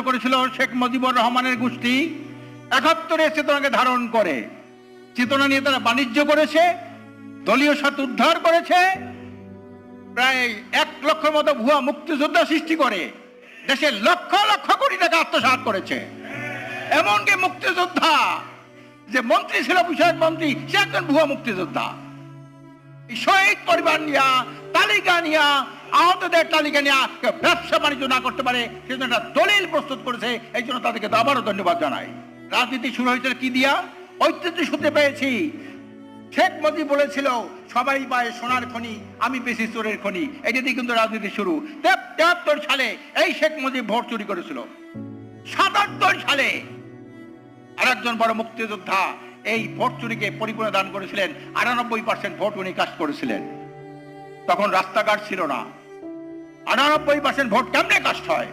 করেছিল শেখ মুজিবুর রহমানের গোষ্ঠী ৭১ চেতনাকে ধারণ করে, চেতনা নিয়ে তারা বাণিজ্য করেছে, দলীয় স্বার্থ উদ্ধার করেছে, প্রায় ১ লক্ষের মতো ভুয়া মুক্তিযোদ্ধা সৃষ্টি করে দেশে লক্ষ লক্ষ কোটি টাকা আত্মসাৎ করেছে। এমনকি মুক্তিযোদ্ধা যে মন্ত্রী ছিল, বিষয়ক মন্ত্রী, সে একজন ভুয়া মুক্তিযোদ্ধা। শহীদ পরিবার নিয়ে তালিকা নিয়ে, আহতদের তালিকা নিয়ে ব্যবসা বাণিজ্য না করতে পারে সেজন্য একটা দলিল প্রস্তুত করেছে। এই জন্য তাদেরকে আবারও ধন্যবাদ জানাই। রাজনীতি শুরু হয়েছিল কি দিয়া? ঐতিহ্য সূত্রে পেয়েছি। শেখ মুজিব বলেছিল সবাই পায় সোনার খনি, আমি পেয়েছি চোরের খনি। এটা দিয়ে কিন্তু রাজনীতি শুরু। ৭৩ সালে এই শেখ মুজিব ভোট চুরি করেছিল। ৭৭ সালে আরেকজন বড় মুক্তিযোদ্ধা এই ভোট চুরিকে পরিপূর্ণ দান করেছিলেন। ৯৮% ভোট উনি কাস্ট করেছিলেন। তখন রাস্তাঘাট ছিল না। ৯৮% ভোট কেমনে কাস্ট হয়?